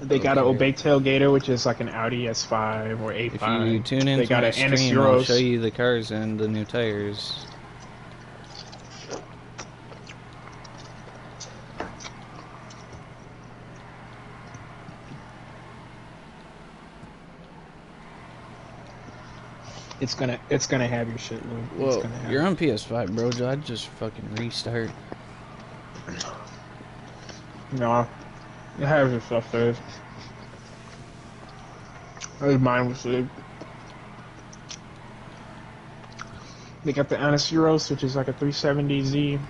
They got an Obey tailgater, which is like an Audi S5 or A5. If you tune into my stream, I'll show you the cars and the new tires. It's gonna have your shit, Lou. Well, you're on PS5, bro. I'd just fucking restart. No, it has your stuff there. Mine was saved. They got the Annis Euros, which is like a 370Z.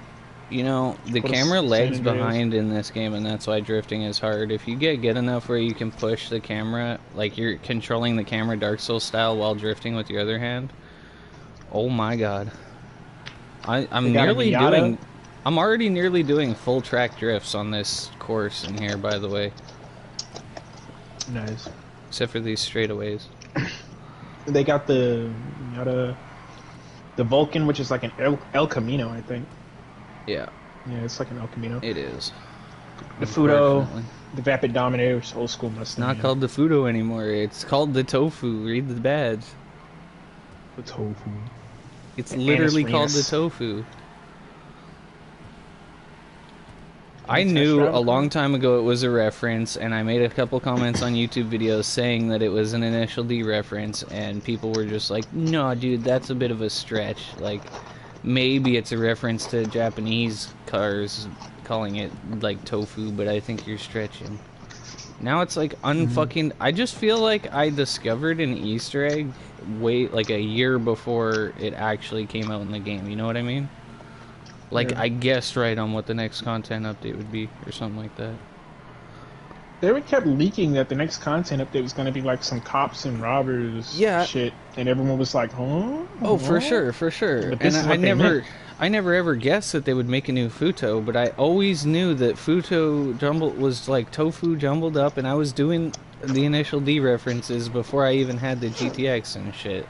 You know, the camera lags behind in this game, and that's why drifting is hard. If you get good enough where you can push the camera, like you're controlling the camera Dark Souls style while drifting with your other hand, oh my god. I'm already nearly doing full track drifts on this course in here, by the way. Nice. Except for these straightaways. They got the Vulcan, which is like an El Camino, I think. Yeah. Yeah, it's like an El Camino. It is. The Fudo, the Vapid Dominator, which is old school Mustang. It's not called the Fudo anymore. It's called the Tofu. Read the badge. The Tofu. It's literally called the Tofu. I knew a long time ago it was a reference, and I made a couple comments on YouTube videos saying that it was an Initial D reference, and people were just like, no, dude, that's a bit of a stretch. Like, maybe it's a reference to Japanese cars calling it, like, tofu, but I think you're stretching. Now it's like unfucking... I just feel like I discovered an Easter egg like a year before it actually came out in the game, you know what I mean? Like, yeah. I guessed right on what the next content update would be, or something like that. They kept leaking that the next content update was going to be like some cops and robbers shit, and everyone was like, huh? Oh, for sure, for sure. And I never ever guessed that they would make a new Futo, but I always knew that Futo was like tofu jumbled up, and I was doing the Initial D references before I even had the GTX and shit.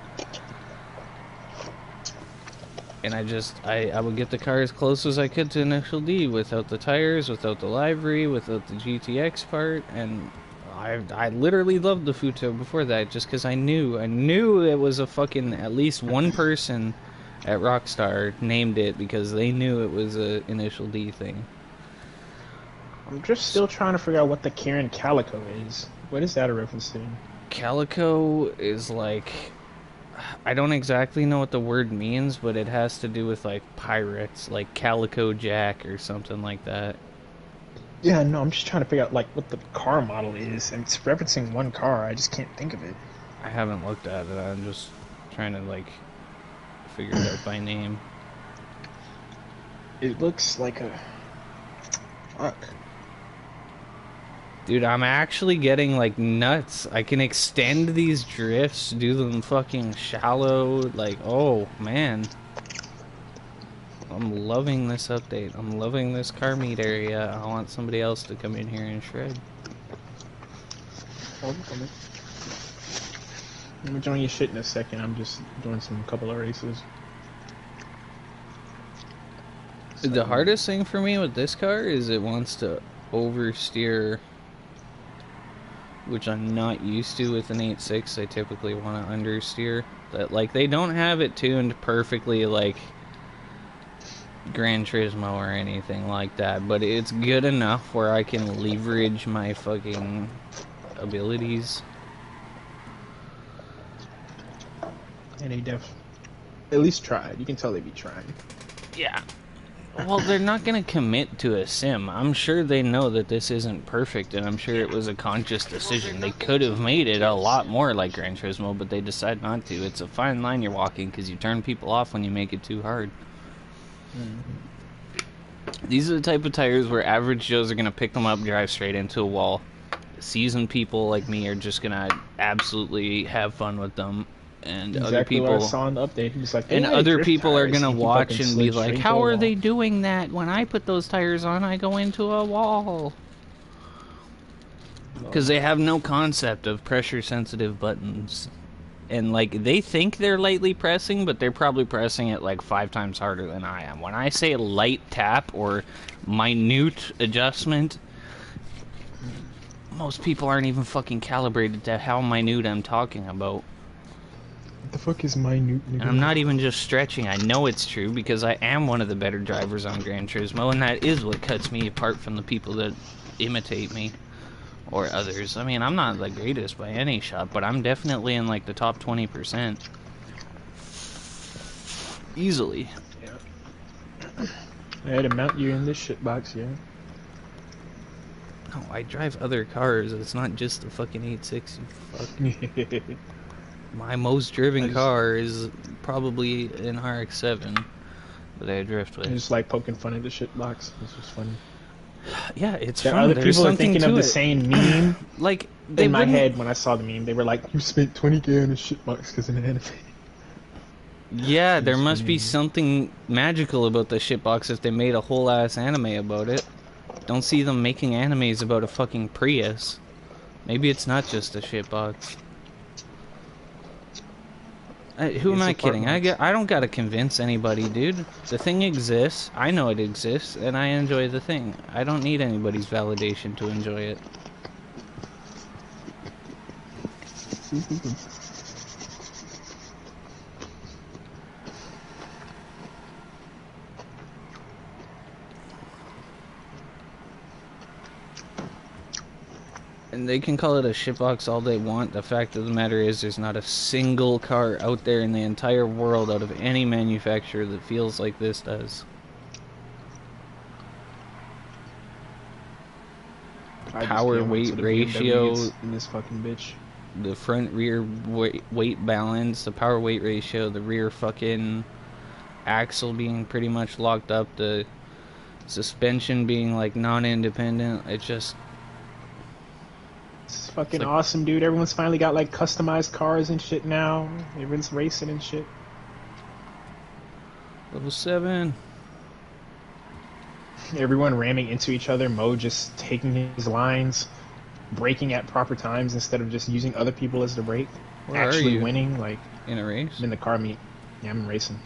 And I would get the car as close as I could to Initial D without the tires, without the livery, without the GTX part, and I literally loved the Futo before that just because I knew it was a fucking, at least one person at Rockstar named it because they knew it was a Initial D thing. I'm just still trying to figure out what the Karen Calico is. What is that a reference to? Calico is like... I don't exactly know what the word means, but it has to do with, like, pirates, like Calico Jack or something like that. Yeah, no, I'm just trying to figure out, like, what the car model is, and it's referencing one car, I just can't think of it. I haven't looked at it, I'm just trying to, like, figure it out by name. It looks like a... Fuck. Dude, I'm actually getting, like, nuts. I can extend these drifts, do them fucking shallow, like, oh, man. I'm loving this update. I'm loving this car meet area. I want somebody else to come in here and shred. I'm gonna join your shit in a second. I'm just doing a couple of races. The hardest thing for me with this car is it wants to oversteer, which I'm not used to with an 8.6. I typically want to understeer. That, like, they don't have it tuned perfectly like Gran Turismo or anything like that, but it's good enough where I can leverage my fucking abilities. And they at least tried. You can tell they be trying. Yeah. Well, they're not going to commit to a sim. I'm sure they know that this isn't perfect, and I'm sure it was a conscious decision. They could have made it a lot more like Gran Turismo, but they decide not to. It's a fine line you're walking, because you turn people off when you make it too hard. These are the type of tires where average Joes are going to pick them up, drive straight into a wall. Seasoned people like me are just going to absolutely have fun with them. And exactly other people, what I saw in the update. He was like, and other people are gonna watch and be like, "How are they doing that? When I put those tires on, I go into a wall." Because they have no concept of pressure-sensitive buttons, and like they think they're lightly pressing, but they're probably pressing it like 5 times harder than I am. When I say light tap or minute adjustment, Most people aren't even fucking calibrated to how minute I'm talking about. What the fuck is minute? And I'm not even just stretching. I know it's true because I am one of the better drivers on Gran Turismo, and that is what cuts me apart from the people that imitate me or others. I mean, I'm not the greatest by any shot, but I'm definitely in like the top 20%. Easily. Yeah. I had to mount you in this shitbox, yeah. No, I drive other cars. It's not just the fucking 8.6, you fuck. My most driven car is probably an RX-7 that I drift with. I just like poking fun at the shitbox. This was funny. Yeah, it's fun. Other people are thinking of the same meme. Like, in my head when I saw the meme, they were like, "You spent 20K on a shitbox because of an anime." Yeah, there must be something magical about the shitbox if they made a whole ass anime about it. Don't see them making animes about a fucking Prius. Maybe it's not just a shitbox. Who am I kidding? I don't gotta convince anybody, dude. The thing exists. I know it exists, and I enjoy the thing. I don't need anybody's validation to enjoy it. And they can call it a shitbox all they want. The fact of the matter is there's not a single car out there in the entire world out of any manufacturer that feels like this does. Power weight ratio in this fucking bitch. The front rear weight balance, the power weight ratio, the rear fucking axle being pretty much locked up, the suspension being like non-independent. It's fucking awesome, dude. Everyone's finally got like customized cars and shit now. Everyone's racing and shit. Level 7. Everyone ramming into each other. Mo just taking his lines, braking at proper times instead of just using other people as the brake. Where actually winning, like in a race. I'm in the car meet. Yeah, I'm racing.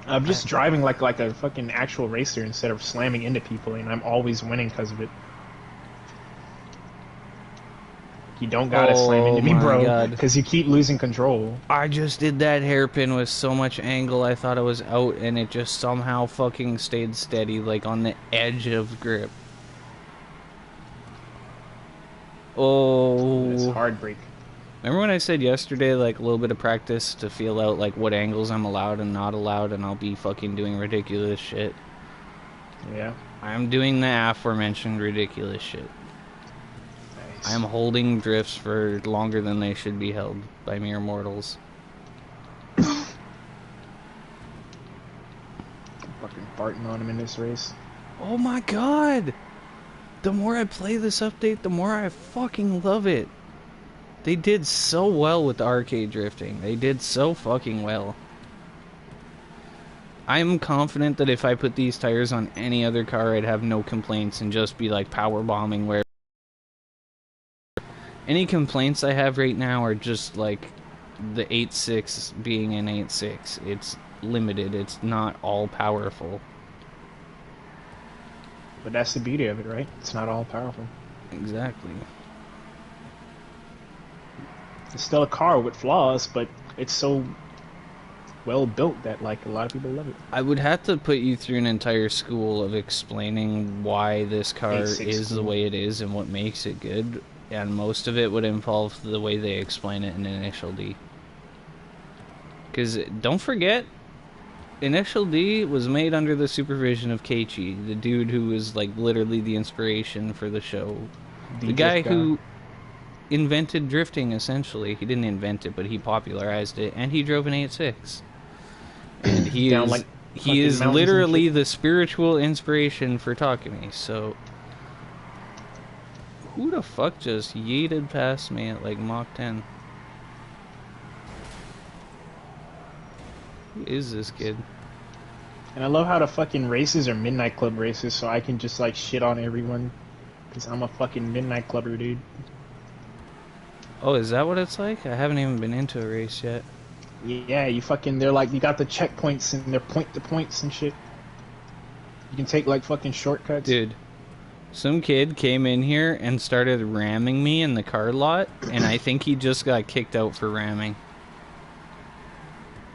I'm just driving like a fucking actual racer instead of slamming into people, and I'm always winning because of it. You don't gotta slam into me, bro, because you keep losing control. I just did that hairpin with so much angle I thought I was out, and it just somehow fucking stayed steady, like on the edge of grip. Oh. It's hard break. Remember when I said yesterday, like, a little bit of practice to feel out, like, what angles I'm allowed and not allowed, and I'll be fucking doing ridiculous shit? Yeah. I'm doing the aforementioned ridiculous shit. Nice. I'm holding drifts for longer than they should be held by mere mortals. Fucking farting on him in this race. Oh my god! The more I play this update, the more I fucking love it. They did so well with the arcade drifting. They did so fucking well. I'm confident that if I put these tires on any other car, I'd have no complaints and just be like power bombing where... Any complaints I have right now are just like the 8.6 being an 8.6. It's limited. It's not all powerful. But that's the beauty of it, right? It's not all powerful. Exactly. It's still a car with flaws, but it's so well built that like a lot of people love it. I would have to put you through an entire school of explaining why this car is the way it is and what makes it good, and most of it would involve the way they explain it in Initial D. Because don't forget, Initial D was made under the supervision of Keiichi, the dude who was like literally the inspiration for the show. The guy who invented drifting, essentially. He didn't invent it, but he popularized it, and he drove an 8.6. And he is literally the spiritual inspiration for Takumi, so... Who the fuck just yeeted past me at like Mach 10? Who is this kid? And I love how the fucking races are Midnight Club races, so I can just like shit on everyone. Because I'm a fucking Midnight Clubber, dude. Oh, is that what it's like? I haven't even been into a race yet. Yeah, you fucking, they're like, you got the checkpoints and they're point to points and shit. You can take like fucking shortcuts. Dude, some kid came in here and started ramming me in the car lot, and I think he just got kicked out for ramming.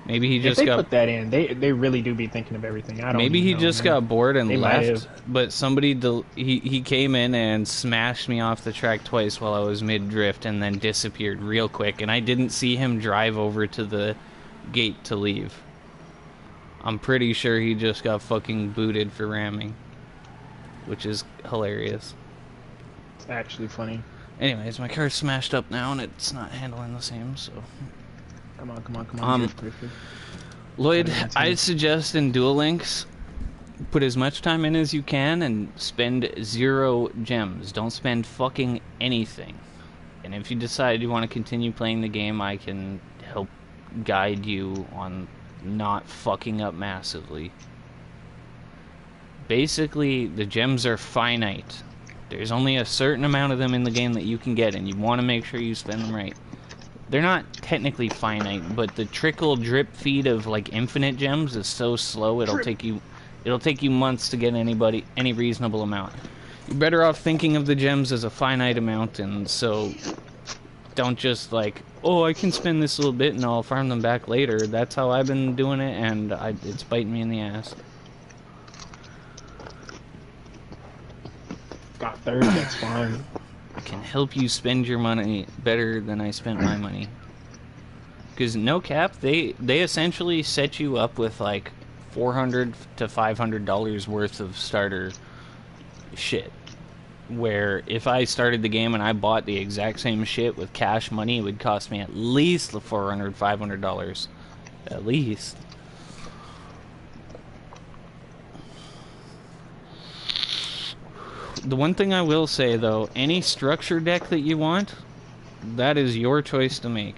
Maybe he just got... put that in. They really do be thinking of everything. I don't Maybe he just got bored and left, but somebody... He came in and smashed me off the track twice while I was mid-drift and then disappeared real quick, and I didn't see him drive over to the gate to leave. I'm pretty sure he just got fucking booted for ramming, which is hilarious. It's actually funny. Anyways, my car's smashed up now and it's not handling the same, so... Come on. Lloyd, I'd suggest in Duel Links, put as much time in as you can and spend 0 gems. Don't spend fucking anything. And if you decide you want to continue playing the game, I can help guide you on not fucking up massively. Basically, the gems are finite. There's only a certain amount of them in the game that you can get, and you want to make sure you spend them right. They're not technically finite, but the trickle drip feed of like infinite gems is so slow it'll take you months to get any reasonable amount. You're better off thinking of the gems as a finite amount, and so don't just like, oh, I can spend this little bit and I'll farm them back later. That's how I've been doing it, and it's biting me in the ass. Got third, that's fine. Can help you spend your money better than I spent my money. Because no cap, they essentially set you up with like $400 to $500 worth of starter shit. Where if I started the game and I bought the exact same shit with cash money, it would cost me at least $400, $500. At least. The one thing I will say, though, any structure deck that you want, that is your choice to make.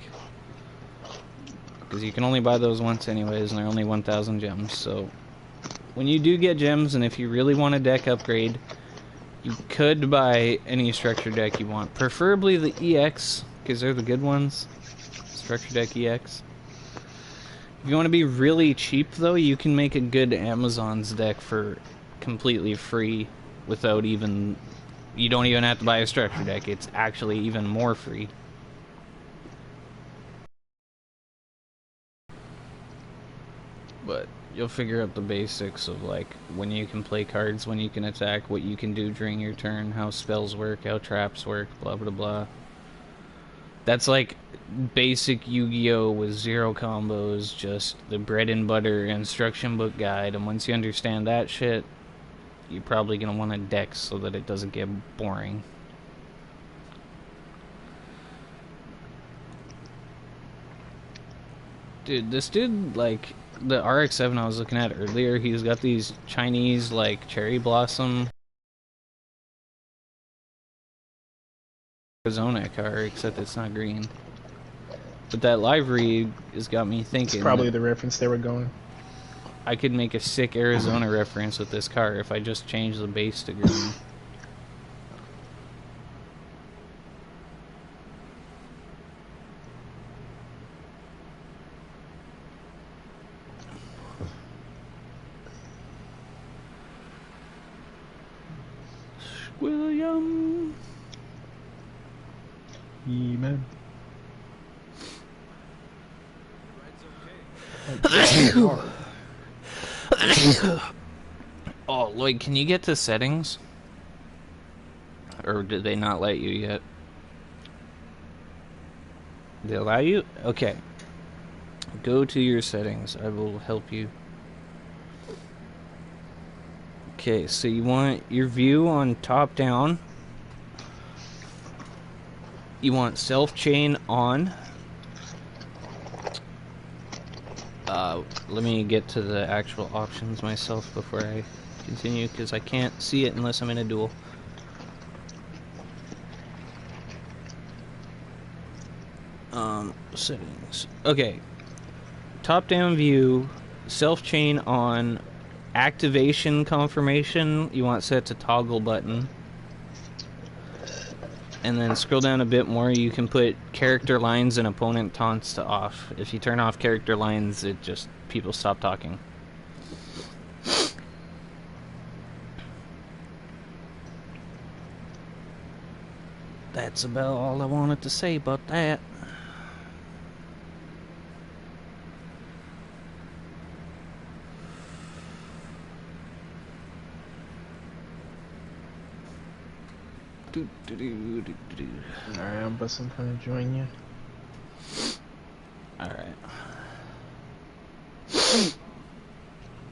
Because you can only buy those once anyways, and they're only 1,000 gems. So, when you do get gems, and if you really want a deck upgrade, you could buy any structure deck you want. Preferably the EX, because they're the good ones. Structure deck EX. If you want to be really cheap, though, you can make a good Amazon's deck for completely free. Without even... You don't even have to buy a structure deck. It's actually even more free. But you'll figure out the basics of, like, when you can play cards, when you can attack, what you can do during your turn, how spells work, how traps work, blah blah blah. That's like basic Yu-Gi-Oh! With 0 combos, just the bread and butter instruction book guide, and once you understand that shit, you're probably going to want a deck so that it doesn't get boring. Dude, this dude, like, the RX-7 I was looking at earlier, he's got these Chinese, like, cherry blossom Arizona car, except it's not green. But that livery has got me thinking. It's probably the reference they were going. I could make a sick Arizona reference with this car if I just change the base to green. William. Amen. Oh, Lloyd, can you get to settings? Or did they not let you yet? They allow you? Okay. Go to your settings. I will help you. Okay, so you want your view on top down. You want self chain on. Let me get to the actual options myself before I continue, because I can't see it unless I'm in a duel. Settings. Okay. Top-down view, self-chain on, activation confirmation, you want set to toggle button. And then scroll down a bit more, you can put character lines and opponent taunts to off. If you turn off character lines, it just, people stop talking. That's about all I wanted to say about that. Alright, I'm busting kind of join you. Alright.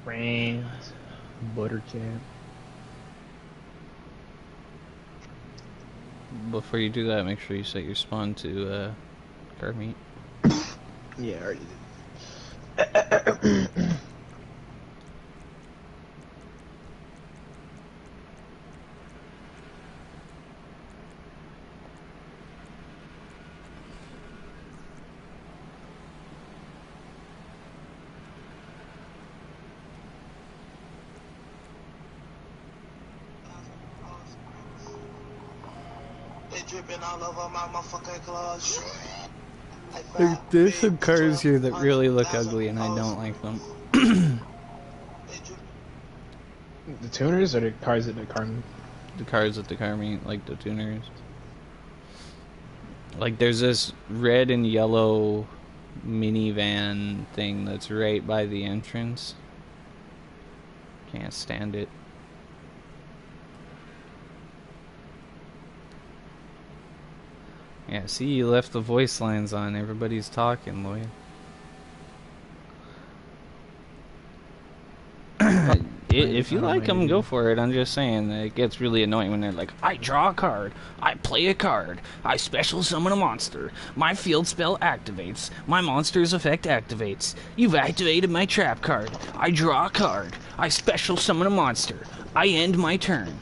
Brains. Bhusta-Cap. Before you do that, make sure you set your spawn to car meat. Yeah, I already did. Dripping all over my motherfucking clothes. There's some cars here that really look ugly, and I don't like them. The tuners or the cars at the car meet? The cars at the car meet, like the tuners. Like, there's this red and yellow minivan thing that's right by the entrance. Can't stand it. Yeah, see, you left the voice lines on. Everybody's talking, Lloyd. If you like them, go for it. I'm just saying, it gets really annoying when they're like, I draw a card, I play a card, I special summon a monster, my field spell activates, my monster's effect activates, you've activated my trap card, I draw a card, I special summon a monster, I end my turn.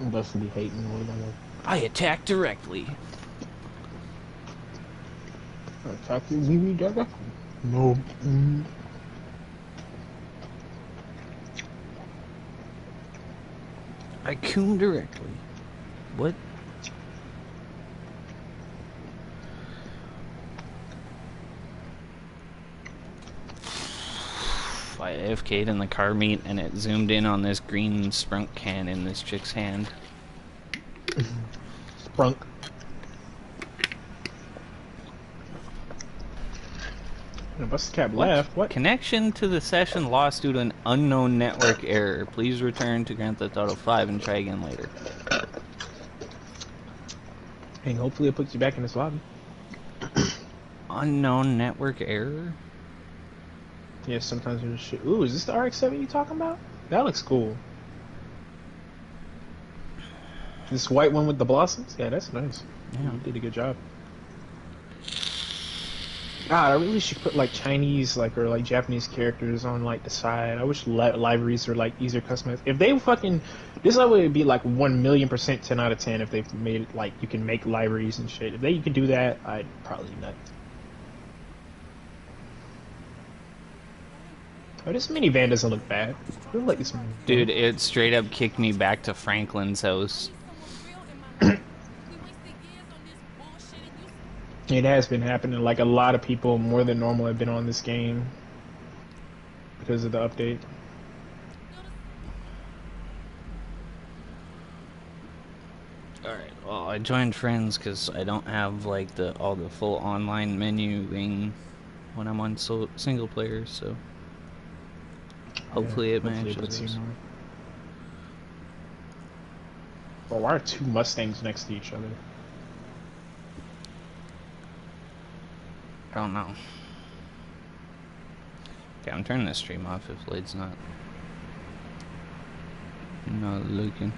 I'm definitely hating Lloyd on that. I attack directly. Attack you directly? No. I coom directly. What? I AFK'd in the car meet and it zoomed in on this green sprunk can in this chick's hand. Sprunk. Bhusta-Cap left. What? Connection to the session lost due to an unknown network error. Please return to Grand Theft Auto 5 and try again later. And hopefully it puts you back in this lobby. Unknown network error? Yeah, sometimes there's shit. Ooh, is this the RX-7 you talking about? That looks cool. This white one with the blossoms? Yeah, that's nice. Yeah, you did a good job. God, I really should put like Chinese or like Japanese characters on like the side. I wish libraries are like easier customized. If they fucking this level would be like 1,000,000% 10 out of 10 if they made it like you can make libraries and shit. If you could do that, I'd probably nut. Oh, this minivan doesn't look bad. I feel like this minivan. Dude, it straight up kicked me back to Franklin's house. It has been happening. Like a lot of people, more than normal, have been on this game because of the update. Alright, well, I joined friends because I don't have like all the full online menuing when I'm on single player, so hopefully it matches. Well, why are two Mustangs next to each other? I don't know. Okay, I'm turning the stream off if Lloyd's not looking.